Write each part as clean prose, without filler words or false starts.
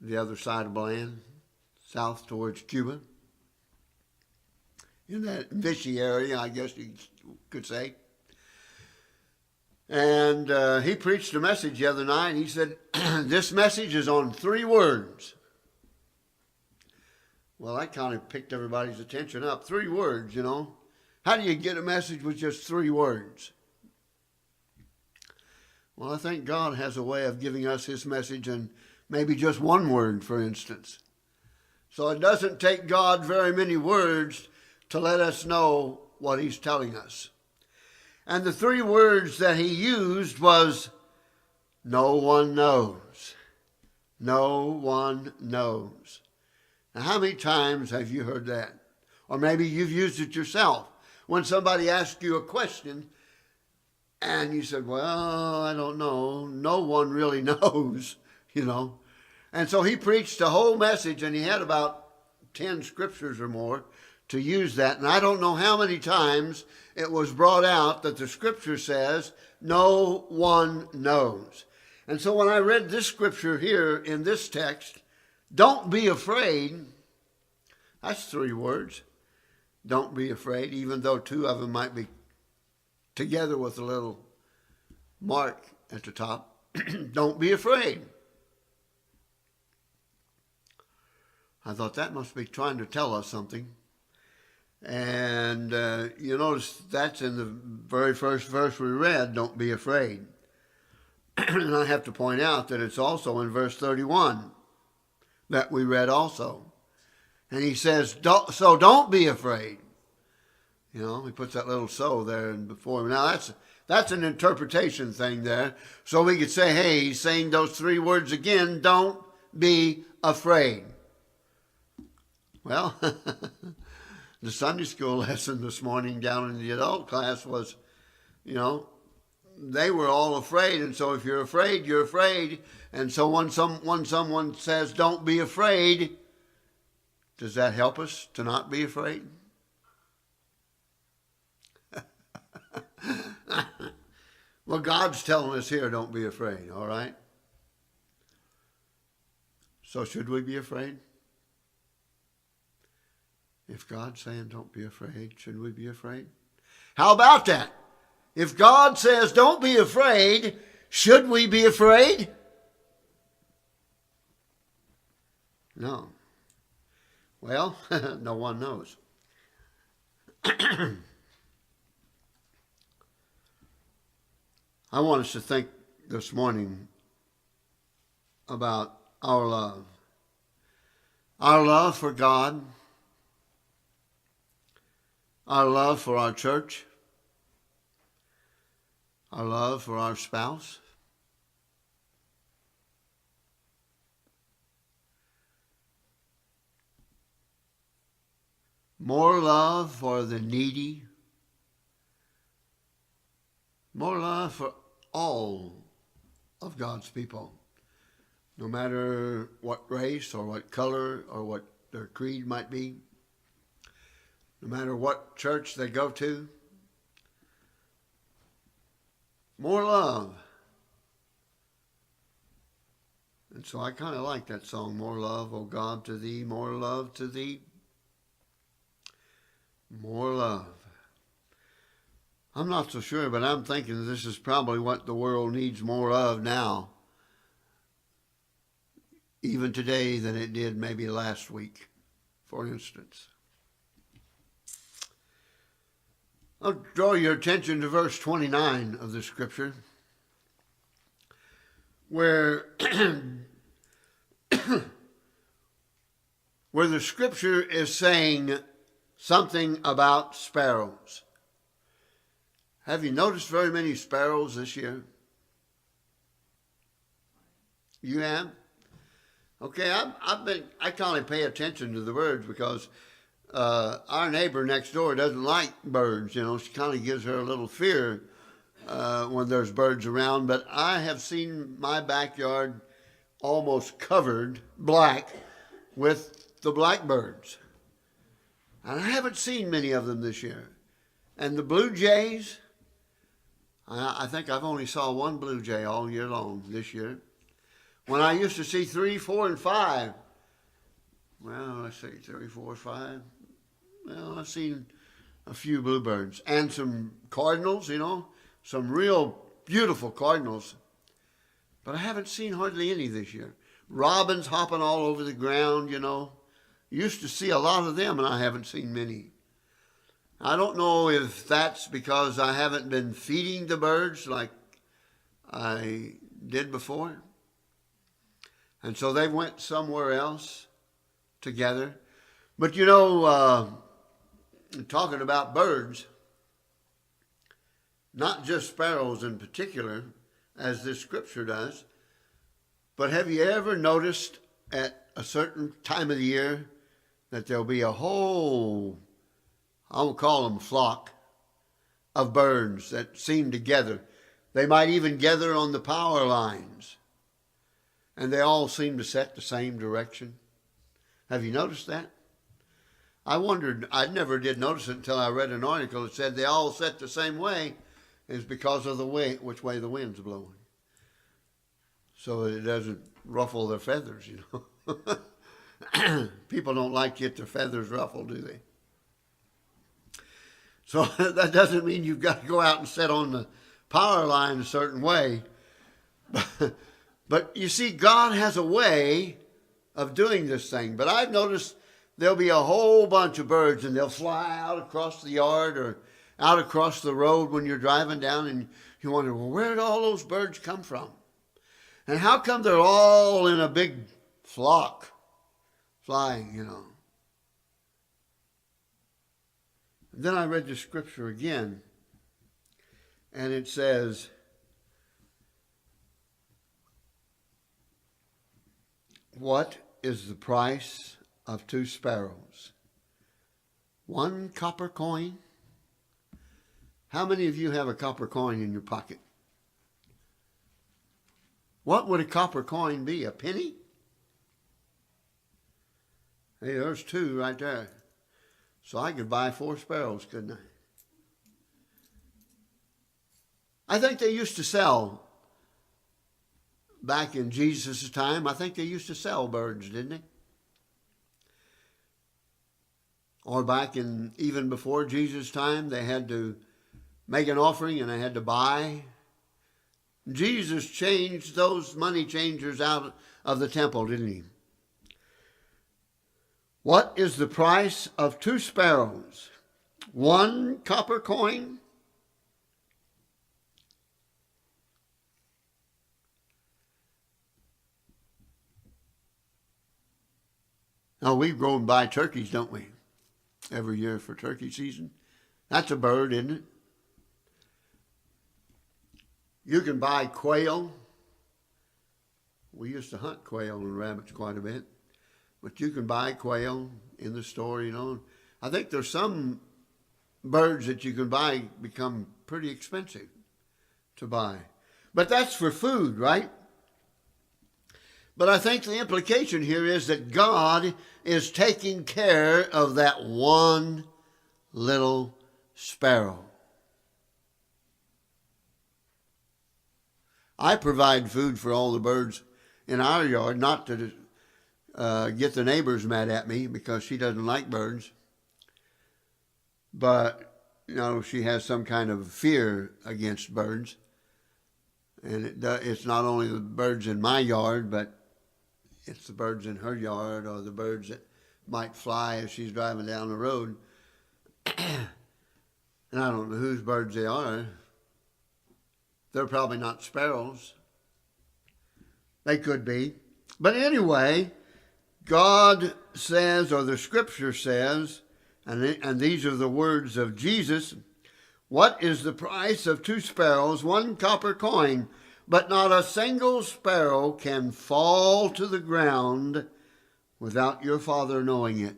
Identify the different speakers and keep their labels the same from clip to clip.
Speaker 1: the other side of the land, south towards Cuba, in that Vichy area, I guess you could say. And he preached a message the other night, and he said, this message is on 3 words. Well, that kind of picked everybody's attention up. 3 words, you know. How do you get a message with just 3 words? Well, I think God has a way of giving us his message in maybe just 1 word, for instance. So it doesn't take God very many words to let us know what he's telling us. And the 3 words that he used was, no one knows. No one knows. Now, how many times have you heard that? Or maybe you've used it yourself. When somebody asks you a question and you said, well, I don't know. No one really knows, you know. And so he preached a whole message, and he had about 10 scriptures or more to use that. And I don't know how many times it was brought out that the scripture says, no one knows. And so when I read this scripture here in this text, don't be afraid, that's 3 words. Don't be afraid, even though 2 of them might be together with a little mark at the top. Don't be afraid. I thought that must be trying to tell us something. And you notice that's in the very first verse we read, don't be afraid. And I have to point out that it's also in verse 31 that we read also. And he says, so don't be afraid. You know, he puts that little so there and before him. Now that's an interpretation thing there. So we could say, hey, he's saying those 3 words again, don't be afraid. Well, the Sunday school lesson this morning down in the adult class was, you know, they were all afraid. And so if you're afraid, you're afraid. And so when someone says, don't be afraid, does that help us to not be afraid? Well, God's telling us here, don't be afraid, all right? So should we be afraid? If God's saying don't be afraid, should we be afraid? How about that? If God says don't be afraid, should we be afraid? No. Well, no one knows. I want us to think this morning about our love. Our love for God. Our love for our church. Our love for our spouse. More love for the needy. More love for all of God's people. No matter what race or what color or what their creed might be. No matter what church they go to. More love. And so I kind of like that song, More Love, O God, to Thee, More Love to Thee. More love. I'm not so sure, but I'm thinking this is probably what the world needs more of now. Even today than it did maybe last week, for instance. I'll draw your attention to verse 29 of the scripture, where where the scripture is saying something about sparrows. Have you noticed very many sparrows this year? You have? Okay, I kind of pay attention to the birds because our neighbor next door doesn't like birds. You know, she kind of gives her a little fear when there's birds around. But I have seen my backyard almost covered black with the blackbirds. And I haven't seen many of them this year. And the blue jays, I think I've only saw one blue jay all year long this year. When I used to see 3, 4, and 5, well, let's see, 3, 4, 5. Well, I've seen a few bluebirds and some cardinals, some real beautiful cardinals. But I haven't seen hardly any this year. Robins hopping all over the ground, Used to see a lot of them, and I haven't seen many. I don't know if that's because I haven't been feeding the birds like I did before. And so they went somewhere else together. But talking about birds, not just sparrows in particular, as this scripture does, but have you ever noticed at a certain time of the year that there'll be a whole, I won't call them flock, of birds that seem to gather? They might even gather on the power lines, and they all seem to set the same direction. Have you noticed that? I wondered, I never did notice it until I read an article that said they all set the same way. It's because of the way, which way the wind's blowing. So it doesn't ruffle their feathers, People don't like to get their feathers ruffled, do they? So that doesn't mean you've got to go out and set on the power line a certain way. But you see, God has a way of doing this thing. But I've noticed there'll be a whole bunch of birds, and they'll fly out across the yard or out across the road when you're driving down, and you wonder, well, where did all those birds come from? And how come they're all in a big flock flying, And then I read the scripture again, and it says, what is the price of 2 sparrows? 1 copper coin? How many of you have a copper coin in your pocket? What would a copper coin be? A penny? Hey, there's 2 right there. So I could buy 4 sparrows, couldn't I? I think they used to sell, back in Jesus' time, I think they used to sell birds, didn't they? Or back in, even before Jesus' time, they had to make an offering and they had to buy. Jesus changed those money changers out of the temple, didn't he? What is the price of 2 sparrows? 1 copper coin? Now, we go and buy turkeys, don't we? Every year for turkey season. That's a bird, isn't it? You can buy quail. We used to hunt quail and rabbits quite a bit. But you can buy quail in the store, I think there's some birds that you can buy become pretty expensive to buy. But that's for food, right? But I think the implication here is that God is taking care of that one little sparrow. I provide food for all the birds in our yard, not to get the neighbors mad at me because she doesn't like birds. But, she has some kind of fear against birds. And it's not only the birds in my yard, but it's the birds in her yard or the birds that might fly as she's driving down the road. And I don't know whose birds they are. They're probably not sparrows. They could be. But anyway, God says, or the scripture says, and these are the words of Jesus, what is the price of 2 sparrows, 1 copper coin? But not a single sparrow can fall to the ground without your Father knowing it.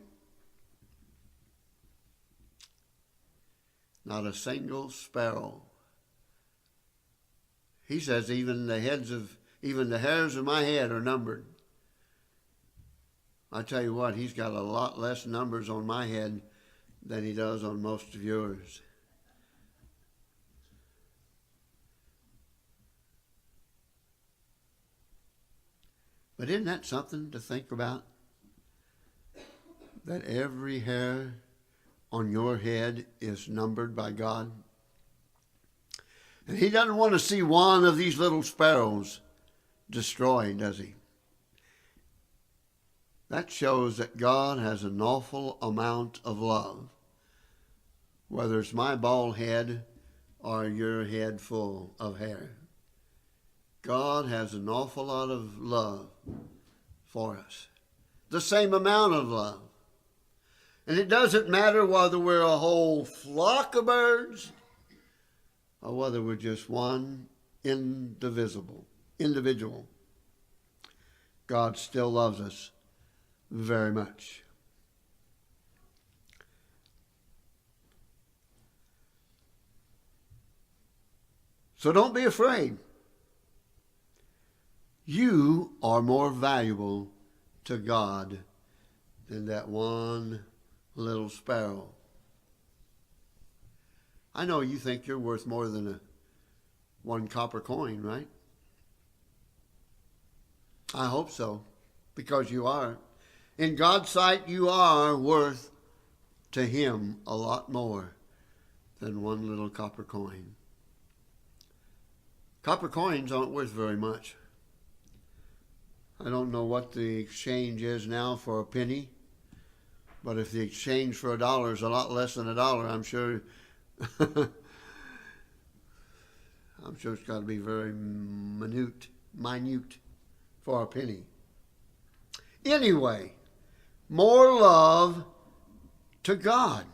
Speaker 1: Not a single sparrow. He says even the hairs of my head are numbered. I tell you what, he's got a lot less numbers on my head than he does on most of yours. But isn't that something to think about? That every hair on your head is numbered by God. And he doesn't want to see one of these little sparrows destroyed, does he? That shows that God has an awful amount of love, whether it's my bald head or your head full of hair. God has an awful lot of love for us. The same amount of love. And it doesn't matter whether we're a whole flock of birds or whether we're just one individual. God still loves us very much. So don't be afraid. You are more valuable to God than that one little sparrow. I know you think you're worth more than one copper coin, right? I hope so, because you are. In God's sight, you are worth to him a lot more than one little copper coin. Copper coins aren't worth very much. I don't know what the exchange is now for a penny, but if the exchange for $1 is a lot less than $1, I'm sure it's got to be very minute for a penny. Anyway, more love to God.